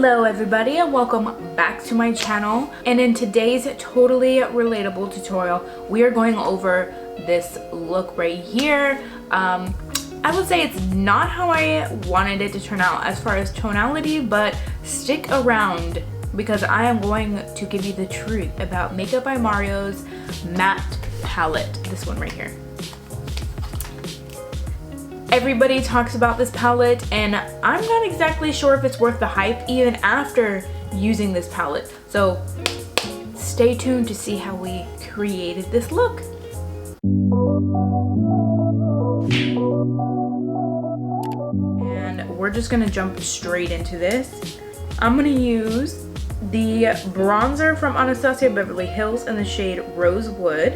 Hello everybody and welcome back to my channel, and in today's totally relatable tutorial we are going over this look right here. I would say it's not how I wanted it to turn out as far as tonality, but stick around because I am going to give you the truth about Makeup by Mario's matte palette, this one right here. Everybody talks about this palette and I'm not exactly sure if it's worth the hype even after using this palette. So stay tuned to see how we created this look. And we're just gonna jump straight into this. I'm gonna use the bronzer from Anastasia Beverly Hills in the shade Rosewood.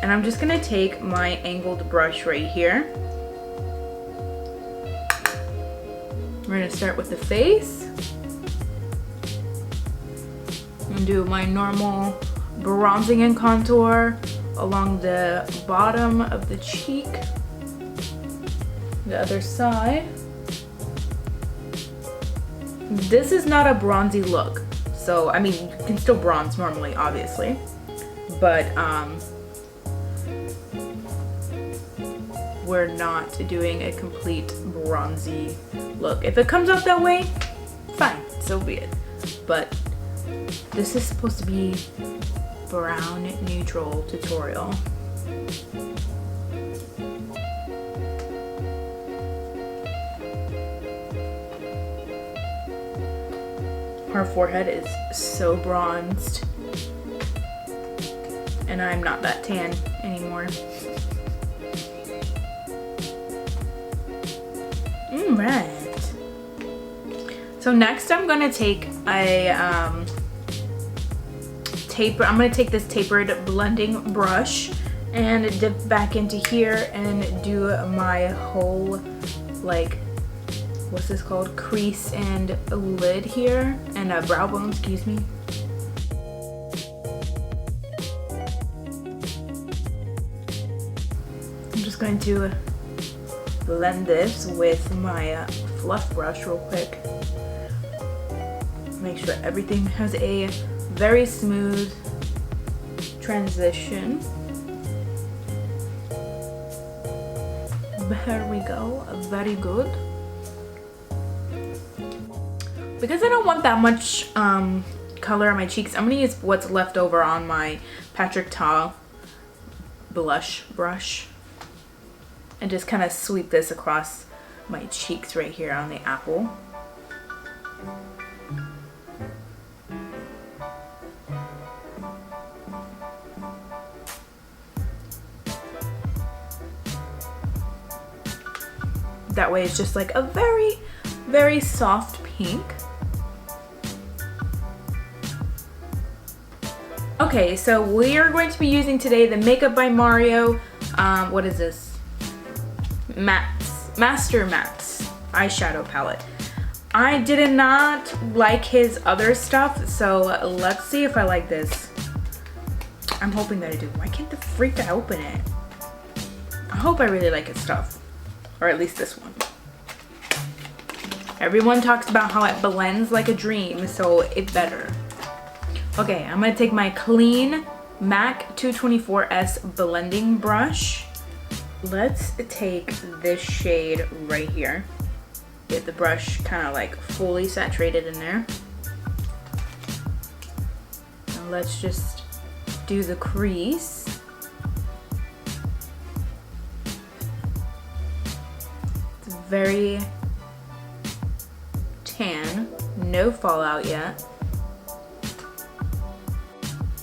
And I'm just gonna take my angled brush right here. We're gonna start with the face and do my normal bronzing and contour along the bottom of the cheek, the other side. This is not a bronzy look, so I mean you can still bronze normally obviously, but we're not doing a complete bronzy look. If it comes out that way, fine, so be it. But this is supposed to be brown neutral tutorial. Her forehead is so bronzed, and I'm not that tan anymore. Right. So next I'm gonna take a I'm gonna take this tapered blending brush and dip back into here and do my whole, like, what's this called, crease and lid here, and a brow bone, excuse me. I'm just going to blend this with my fluff brush real quick. Make sure everything has a very smooth transition. There we go, very good. Because I don't want that much color on my cheeks, I'm gonna use what's left over on my Patrick Ta blush brush and just kind of sweep this across my cheeks right here on the apple. That way it's just like a very, very soft pink. Okay, so we are going to be using today the Makeup by Mario, what is this? Master Mattes eyeshadow palette. I did not like his other stuff, so let's see if I like this. I'm hoping that I do. Why can't the freak I open it? I hope I really like his stuff, or at least this one. Everyone talks about how it blends like a dream, so it better. Okay, I'm gonna take my clean MAC 224S blending brush. Let's take this shade right here. Get the brush kind of like fully saturated in there. And let's just do the crease. It's very tan, no fallout yet.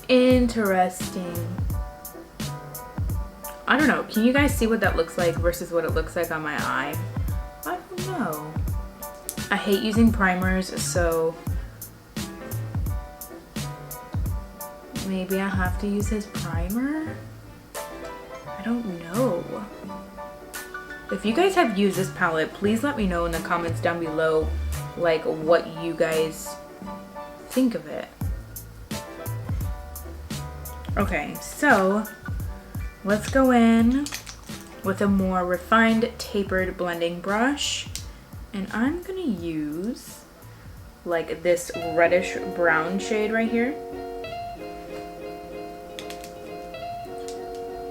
Interesting. I don't know, can you guys see what that looks like versus what it looks like on my eye? I don't know. I hate using primers, so maybe I have to use his primer? I don't know. If you guys have used this palette, please let me know in the comments down below, like, what you guys think of it. Okay, so let's go in with a more refined tapered blending brush, and I'm gonna use like this reddish brown shade right here.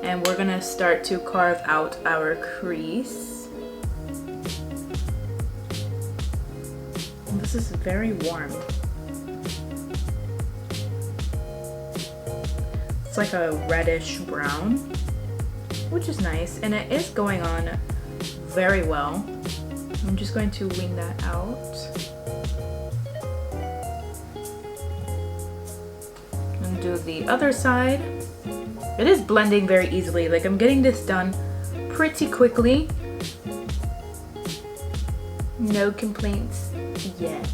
And we're gonna start to carve out our crease. And this is very warm. It's like a reddish brown, which is nice, and it is going on very well. I'm just going to wing that out. And do the other side. It is blending very easily. Like, I'm getting this done pretty quickly. No complaints yet.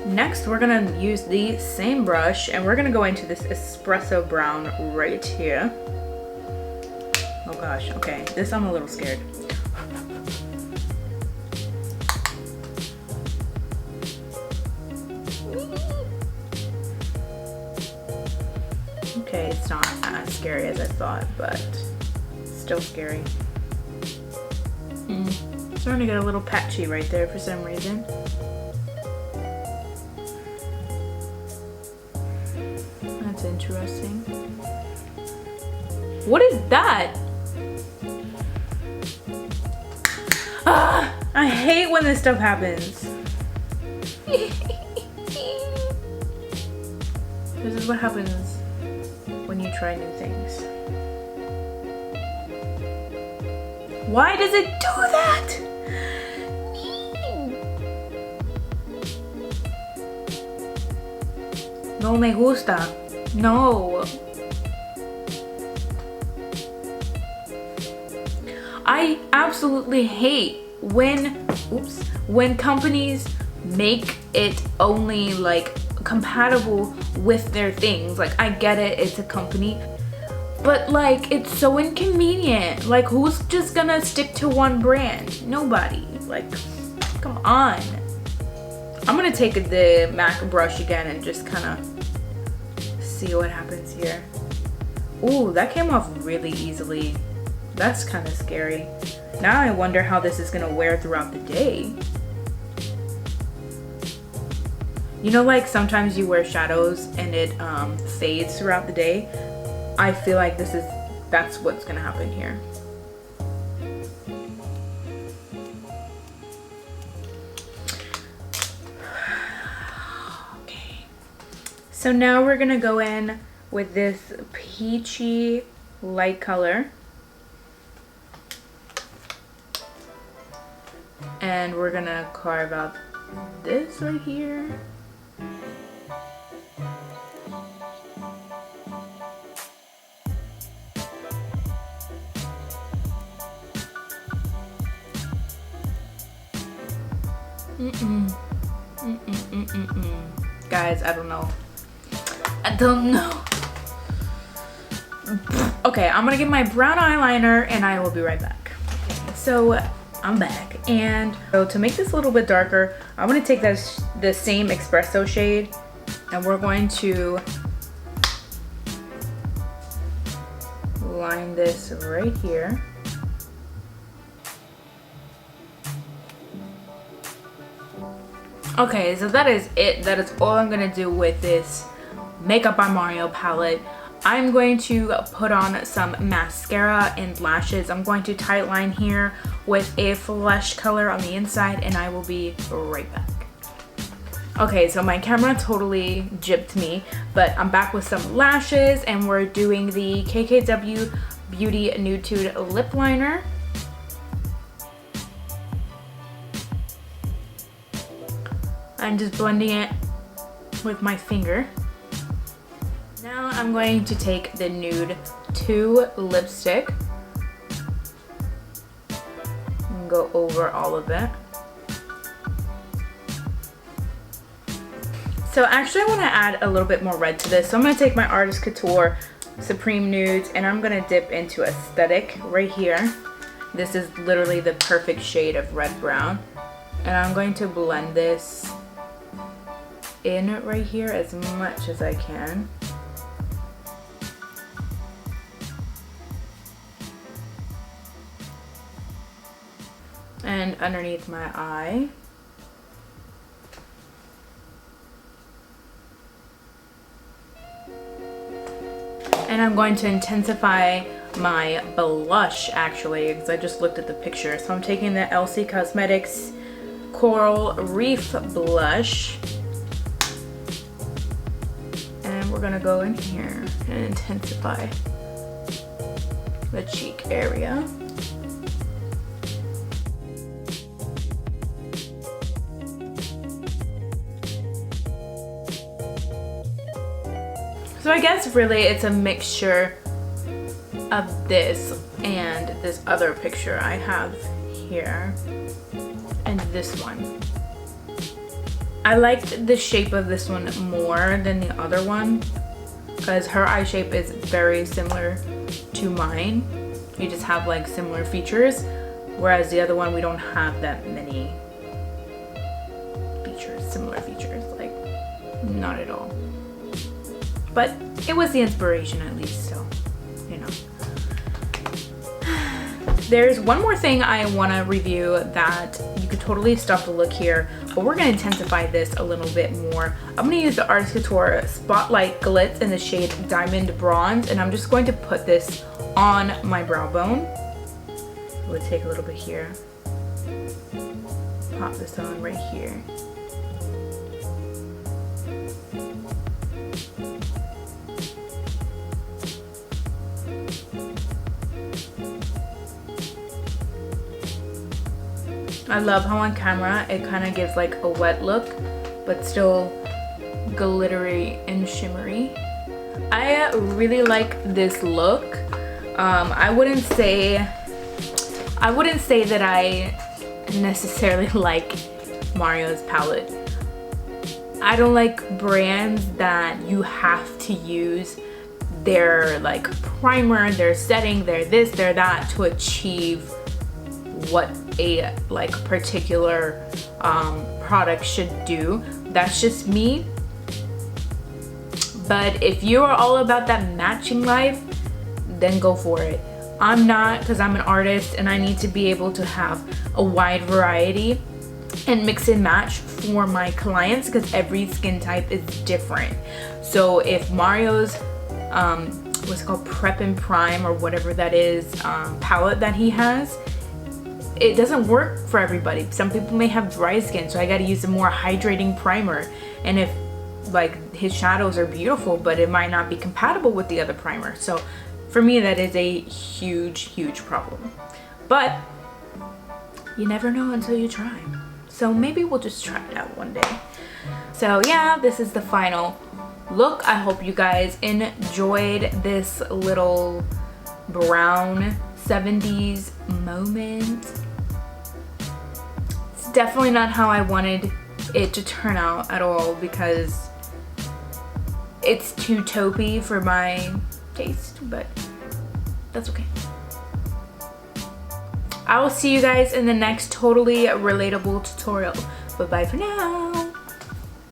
Next, we're gonna use the same brush and we're gonna go into this espresso brown right here. Oh gosh, okay, this I'm a little scared. Okay, it's not as scary as I thought, but still scary. It's starting to get a little patchy right there for some reason. That's interesting. What is that? Ah, I hate when this stuff happens. This is what happens when you try new things. Why does it do that? No me gusta. No. I absolutely hate when companies make it only like compatible with their things. Like, I get it, it's a company, but like, it's so inconvenient. Like, who's just gonna stick to one brand? Nobody. Like, come on. I'm gonna take the MAC brush again and just kind of see what happens here. Ooh, that came off really easily. That's kind of scary. Now I wonder how this is gonna wear throughout the day. You know, like sometimes you wear shadows and it fades throughout the day. I feel like that's what's gonna happen here. Okay. So now we're gonna go in with this peachy light color. And we're gonna carve out this right here. Guys, I don't know. Okay, I'm gonna get my brown eyeliner and I will be right back. Okay, so I'm back, and so to make this a little bit darker, I'm gonna take the same espresso shade and we're going to line this right here. Okay, so that is it. That is all I'm gonna do with this Makeup by Mario palette. I'm going to put on some mascara and lashes. I'm going to tight line here with a flesh color on the inside, and I will be right back. Okay, so my camera totally gypped me, but I'm back with some lashes, and we're doing the KKW Beauty Nude Tude Lip Liner. I'm just blending it with my finger. Now I'm going to take the Nude 2 lipstick and go over all of it. So actually I want to add a little bit more red to this. So I'm going to take my Artist Couture Supreme Nudes and I'm going to dip into Aesthetic right here. This is literally the perfect shade of red brown. And I'm going to blend this in right here as much as I can. and underneath my eye. And I'm going to intensify my blush actually, because I just looked at the picture. So I'm taking the LC Cosmetics Coral Reef blush, and we're gonna go in here and intensify the cheek area. So I guess really it's a mixture of this and this other picture I have here and this one. I liked the shape of this one more than the other one because her eye shape is very similar to mine. You just have like similar features, whereas the other one we don't have that many features, similar features, like not at all. But it was the inspiration at least, so you know. There's one more thing I want to review that you could totally stop the look here, but we're going to intensify this a little bit more. I'm going to use the Artist Couture Spotlight Glitz in the shade Diamond Bronze, and I'm just going to put this on my brow bone. We'll take a little bit here. Pop this on right here. I love how on camera it kind of gives like a wet look, but still glittery and shimmery. I really like this look. I wouldn't say that I necessarily like Mario's palette. I don't like brands that you have to use their like primer, their setting, their this, their that to achieve what a like particular product should do. That's just me. But if you are all about that matching life, then go for it. I'm not, because I'm an artist and I need to be able to have a wide variety and mix and match for my clients because every skin type is different. So if Mario's what's it called, Prep and Prime or whatever that is, palette that he has, it doesn't work for everybody. Some people may have dry skin, so I got to use a more hydrating primer. And if like his shadows are beautiful, but it might not be compatible with the other primer. So for me, that is a huge problem. But you never know until you try. So maybe we'll just try it out one day. So yeah, this is the final look. I hope you guys enjoyed this little brown 70s moment. It's definitely not how I wanted it to turn out at all because it's too taupey for my taste, but that's okay. I will see you guys in the next totally relatable tutorial. Bye bye for now.